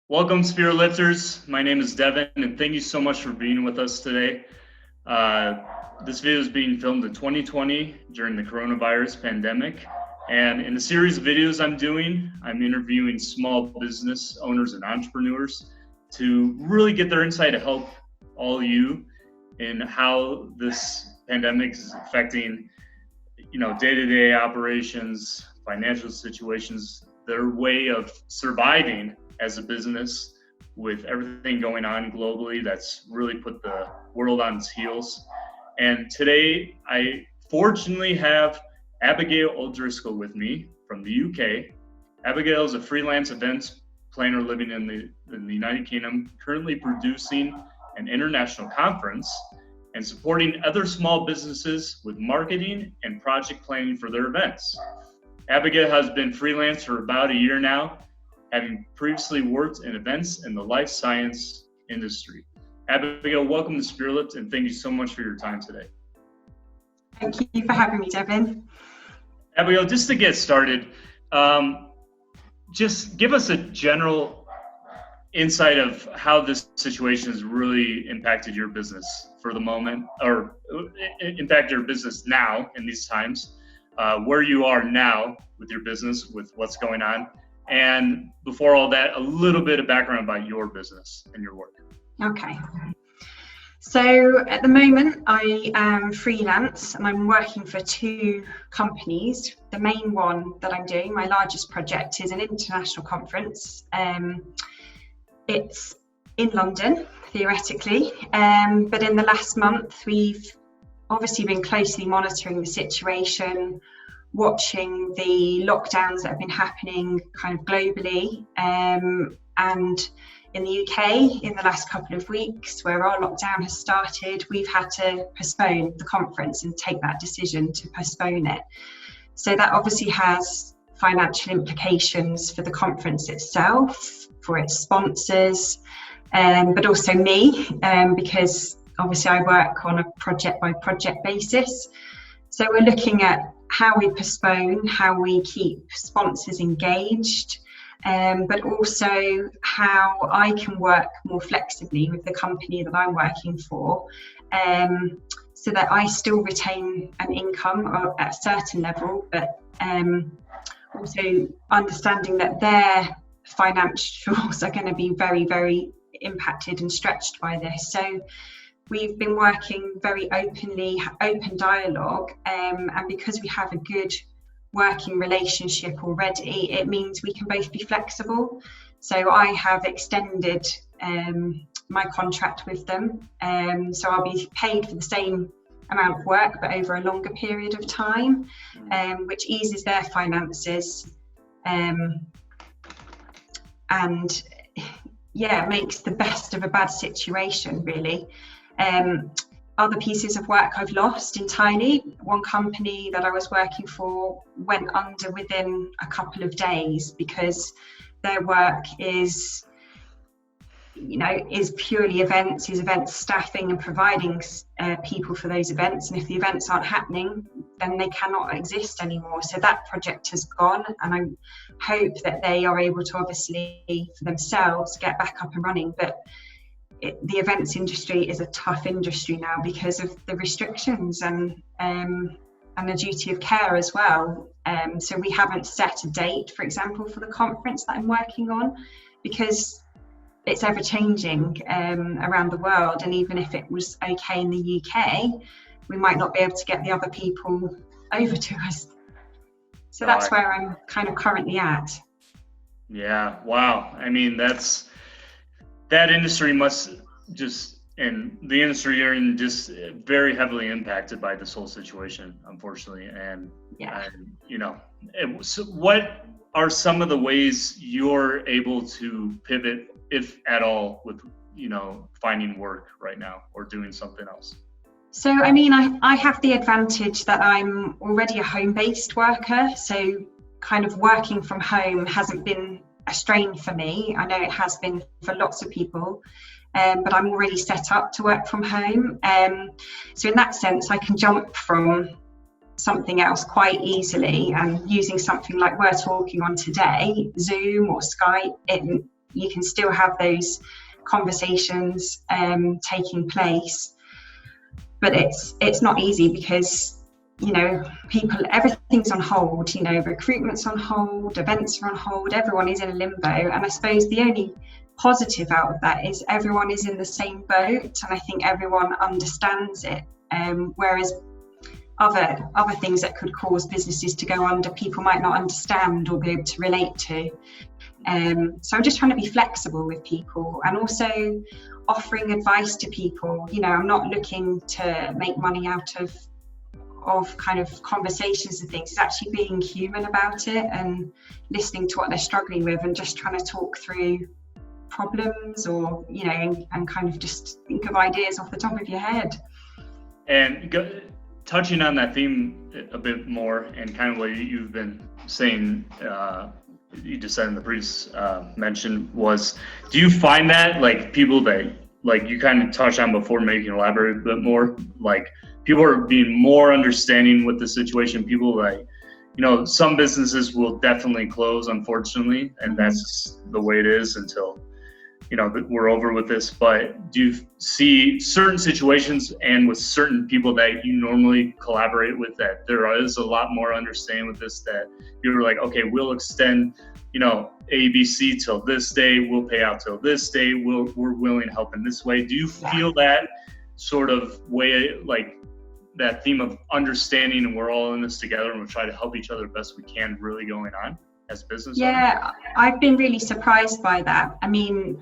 Welcome, Spirit Lifters. My name is Devin, and thank you so much for being with us today. This video is being filmed in 2020 during the coronavirus pandemic. And in the series of videos I'm doing, I'm interviewing small business owners and entrepreneurs to really get their insight to help all you in how this pandemic is affecting, day-to-day operations, financial situations, their way of surviving as a business with everything going on globally that's really put the world on its heels. And today, I fortunately have Abigail O'Driscoll with me from the UK. Abigail is a freelance events planner living in the United Kingdom, currently producing an international conference and supporting other small businesses with marketing and project planning for their events. Abigail has been freelance for about a year now, having previously worked in events in the life science industry. Abigail, welcome to Spirit Lift, and thank you so much for your time today. Thank you for having me, Devin. Abigail, just to get started, just give us a general insight of how this situation has really impacted your business for the moment, or impact your business now in these times, where you are now with your business, with what's going on. And before all that, a little bit of background about your business and your work. Okay. So at the moment, I am freelance and I'm working for two companies. The main one that I'm doing, my largest project, is an international conference. It's in London, theoretically, but in the last month, we've obviously been closely monitoring the situation, watching the lockdowns that have been happening kind of globally, and in the UK in the last couple of weeks where our lockdown has started, we've had to postpone the conference and take that decision to postpone it. So that obviously has financial implications for the conference itself, for its sponsors, but also me, because obviously I work on a project by project basis. So we're looking at how we postpone, how we keep sponsors engaged, but also how I can work more flexibly with the company that I'm working for, so that I still retain an income at a certain level, but also understanding that their financials are going to be very, very impacted and stretched by this. So we've been working very open dialogue, and because we have a good working relationship already, it means we can both be flexible. So I have extended my contract with them, so I'll be paid for the same amount of work but over a longer period of time, which eases their finances, and makes the best of a bad situation, really. Other pieces of work I've lost entirely. One company that I was working for went under within a couple of days because their work is purely events, is event staffing and providing people for those events. And if the events aren't happening, then they cannot exist anymore. So that project has gone, and I hope that they are able to obviously for themselves get back up and running. But the events industry is a tough industry now because of the restrictions and the duty of care as well. So we haven't set a date, for example, for the conference that I'm working on, because it's ever changing around the world. And even if it was okay in the UK, we might not be able to get the other people over to us. So that's where I'm kind of currently at. Yeah, wow. I mean, that industry must just, and the industry you're in, just very heavily impacted by this whole situation, unfortunately. And, so what are some of the ways you're able to pivot, if at all, with, finding work right now or doing something else? So, I mean, I have the advantage that I'm already a home-based worker. So kind of working from home hasn't been a strain for me. I know it has been for lots of people, but I'm already set up to work from home. So in that sense, I can jump from something else quite easily, and using something like we're talking on today, Zoom or Skype, you can still have those conversations taking place. But it's not easy because, you know, everything's on hold, you know, recruitment's on hold, events are on hold, everyone is in a limbo. And I suppose the only positive out of that is everyone is in the same boat, and I think everyone understands it. Whereas other things that could cause businesses to go under, people might not understand or be able to relate to. So I'm just trying to be flexible with people, and also offering advice to people. You know, I'm not looking to make money out of kind of conversations and things. It's actually being human about it and listening to what they're struggling with, and just trying to talk through problems, or, you know, and kind of just think of ideas off the top of your head. And touching on that theme a bit more, and kind of what you've been saying, you just said in the previous mention, was, do you find that, like, people that, like you kind of touched on before, maybe you can elaborate a bit more, like people are being more understanding with the situation? People, like, you know, some businesses will definitely close, unfortunately, and that's just the way it is until, you know, we're over with this. But do you see certain situations and with certain people that you normally collaborate with, that there is a lot more understanding with this, that you're like, okay, we'll extend, you know, ABC till this day, we'll pay out till this day, we're willing to help in this way? Do you feel that sort of way, like that theme of understanding, and we're all in this together and we'll try to help each other best we can, really going on as business owners? owners? I've been really surprised by that. I mean,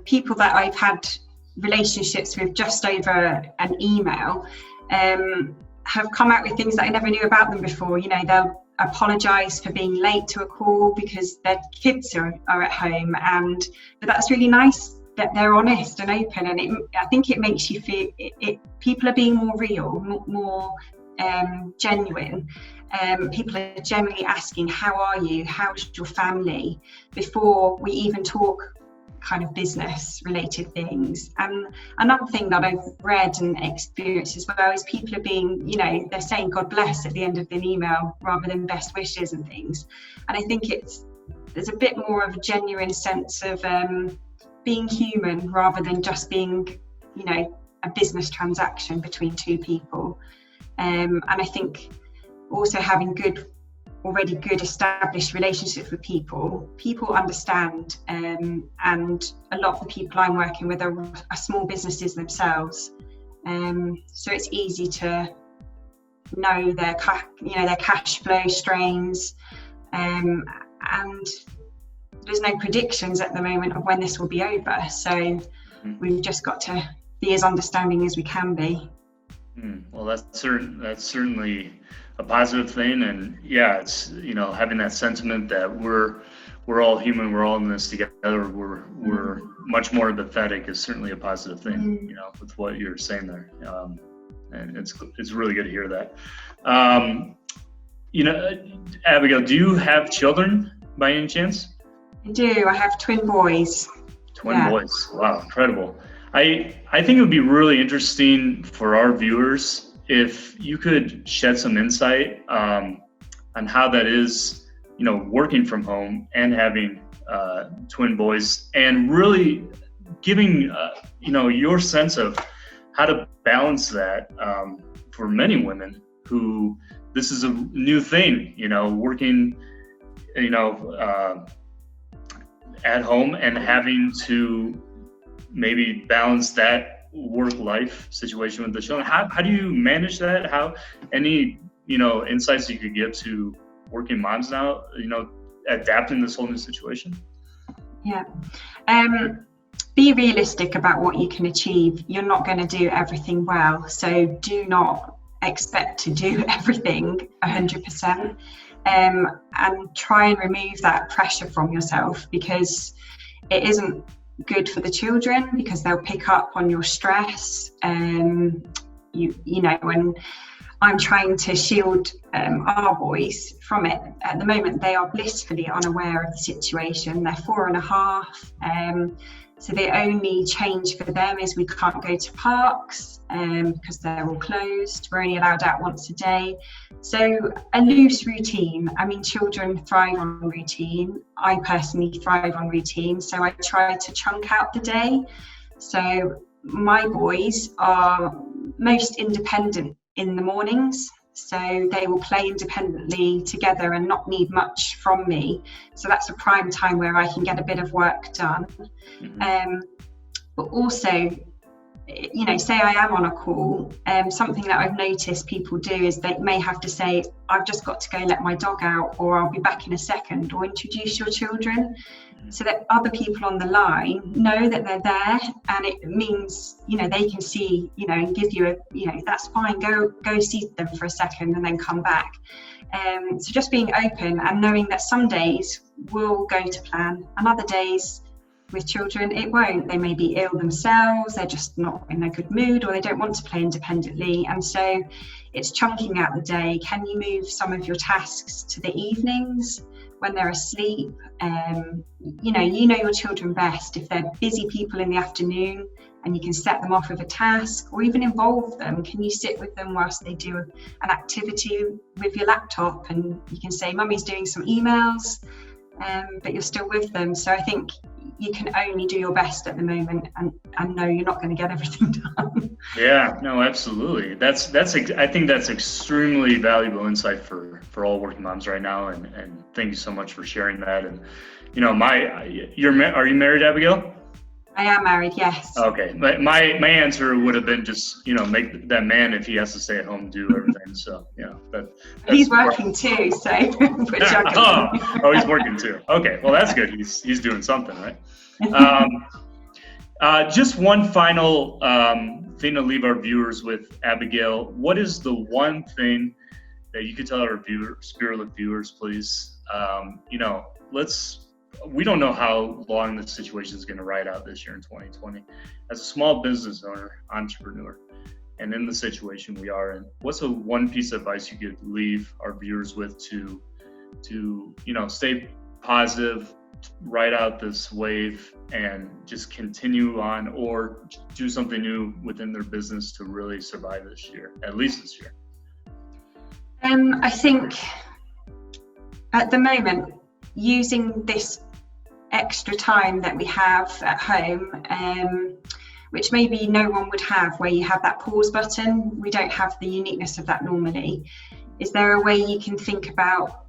people that I've had relationships with just over an email have come out with things that I never knew about them before. You know, they'll apologise for being late to a call because their kids are at home, but that's really nice that they're honest and open, and I think it makes you feel people are being more real, more genuine. People are generally asking, how are you, how's your family, before we even talk kind of business related things. And another thing that I've read and experienced as well is people are being, you know, they're saying God bless at the end of an email rather than best wishes and things. And I think there's a bit more of a genuine sense of being human rather than just being, you know, a business transaction between two people. And I think also having already good established relationships with people understand, and a lot of the people I'm working with are small businesses themselves, so it's easy to know their cash flow strains, and there's no predictions at the moment of when this will be over, so we've just got to be as understanding as we can be. Well, that's certainly a positive thing, and yeah, it's, you know, having that sentiment that we're all human, we're all in this together, we're much more empathetic is certainly a positive thing, you know, with what you're saying there, and it's really good to hear that. You know, Abigail, do you have children by any chance? I do. I have twin boys. Boys. Wow, incredible. I think it would be really interesting for our viewers if you could shed some insight on how that is, you know, working from home and having twin boys, and really giving, you know, your sense of how to balance that for many women who this is a new thing, you know, working, you know, at home and having to maybe balance that work-life situation with the children. How do you manage that? How, any, you know, insights you could give to working moms now, you know, adapting this whole new situation? Yeah. Be realistic about what you can achieve. You're not going to do everything well, so do not expect to do everything 100%, and try and remove that pressure from yourself, because it isn't good for the children, because they'll pick up on your stress. You know, when I'm trying to shield our boys from it, at the moment they are blissfully unaware of the situation. They're 4.5. So the only change for them is we can't go to parks because they're all closed. We're only allowed out once a day. So a loose routine. I mean, children thrive on routine. I personally thrive on routine. So I try to chunk out the day. So my boys are most independent in the mornings. So they will play independently together and not need much from me. So that's a prime time where I can get a bit of work done. But also, you know, say I am on a call, something that I've noticed people do is they may have to say, I've just got to go let my dog out, or I'll be back in a second, or introduce your children, so that other people on the line know that they're there, and it means, you know, they can see, you know, and give you a, you know, that's fine, go see them for a second and then come back. So just being open and knowing that some days will go to plan and other days with children it won't. They may be ill themselves, they're just not in a good mood, or they don't want to play independently, and so it's chunking out the day. Can you move some of your tasks to the evenings when they're asleep? You know your children best. If they're busy people in the afternoon and you can set them off with a task, or even involve them, can you sit with them whilst they do an activity with your laptop, and you can say mummy's doing some emails, but you're still with them. So I think you can only do your best at the moment, and know you're not going to get everything done. Yeah, no, absolutely. I think that's extremely valuable insight for all working moms right now, and thank you so much for sharing that. And you know, are you married, Abigail? I am married, yes. Okay, my answer would have been just, you know, make that man, if he has to stay at home, do everything. So yeah, he's working too, so we're juggling. Oh, he's working too. Okay, well that's good. He's doing something, right? Just one final thing to leave our viewers with, Abigail. What is the one thing that you could tell our Spiritlift viewers, please? You know, we don't know how long this situation is going to ride out this year in 2020. As a small business owner, entrepreneur, and in the situation we are in, what's the one piece of advice you could leave our viewers with to you know, stay positive, ride out this wave, and just continue on, or do something new within their business to really survive this year, at least this year? I think at the moment, using this extra time that we have at home, which maybe no one would have, where you have that pause button. We don't have the uniqueness of that normally. Is there a way you can think about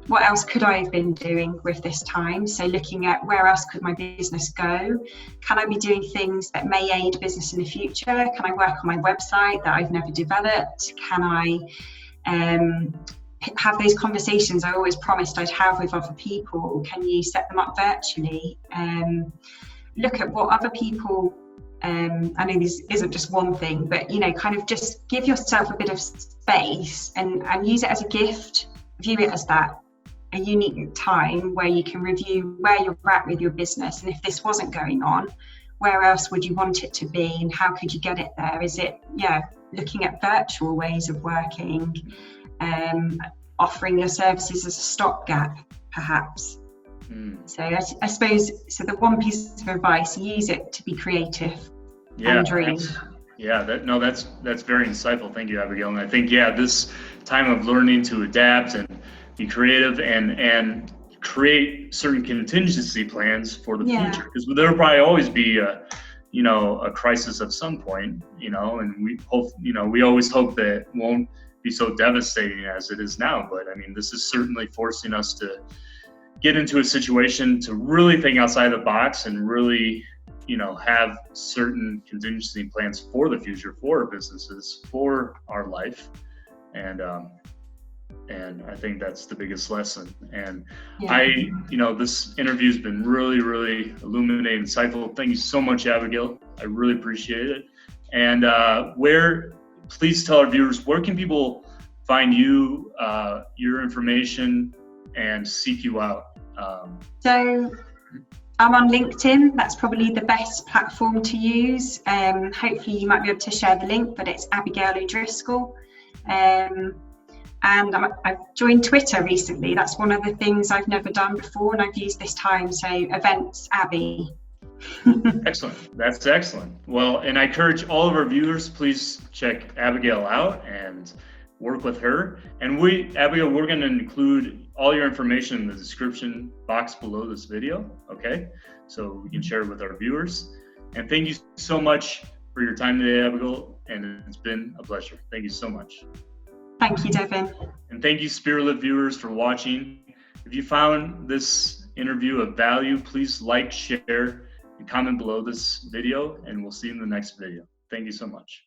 what else could I have been doing with this time? So looking at where else could my business go? Can I be doing things that may aid business in the future? Can I work on my website that I've never developed? Can I have those conversations I always promised I'd have with other people? Can you set them up virtually? Look at what other people, I know this isn't just one thing, but you know, kind of just give yourself a bit of space and use it as a gift. View it as that, a unique time where you can review where you're at with your business, and if this wasn't going on, where else would you want it to be, and how could you get it there? Is it, looking at virtual ways of working, offering your services as a stopgap, perhaps? So I suppose, so the one piece of advice, use it to be creative and dream. That's very insightful. Thank you, Abigail. And I think, this time of learning to adapt and be creative and create certain contingency plans for the future, because there will probably always be a crisis at some point, and we hope, we always hope that it won't be so devastating as it is now. But I mean, this is certainly forcing us to get into a situation to really think outside the box and really, have certain contingency plans for the future, for our businesses, for our life. And I think that's the biggest lesson. And this interview has been really, really illuminating, insightful. Thank you so much, Abigail. I really appreciate it. And please tell our viewers, where can people find you, your information, and seek you out? So I'm on LinkedIn. That's probably the best platform to use. Hopefully you might be able to share the link, but it's Abigail O'Driscoll. And I've joined Twitter recently. That's one of the things I've never done before, and I've used this time. So Events Abby. Excellent. That's excellent. Well, and I encourage all of our viewers, please check Abigail out and work with her. And Abigail, we're going to include all your information in the description box below this video, okay? So we can share it with our viewers. And thank you so much for your time today, Abigail, and it's been a pleasure. Thank you so much. Thank you, Devin. And thank you, Spirit-Led viewers, for watching. If you found this interview of value, please like, share, and comment below this video, and we'll see you in the next video. Thank you so much.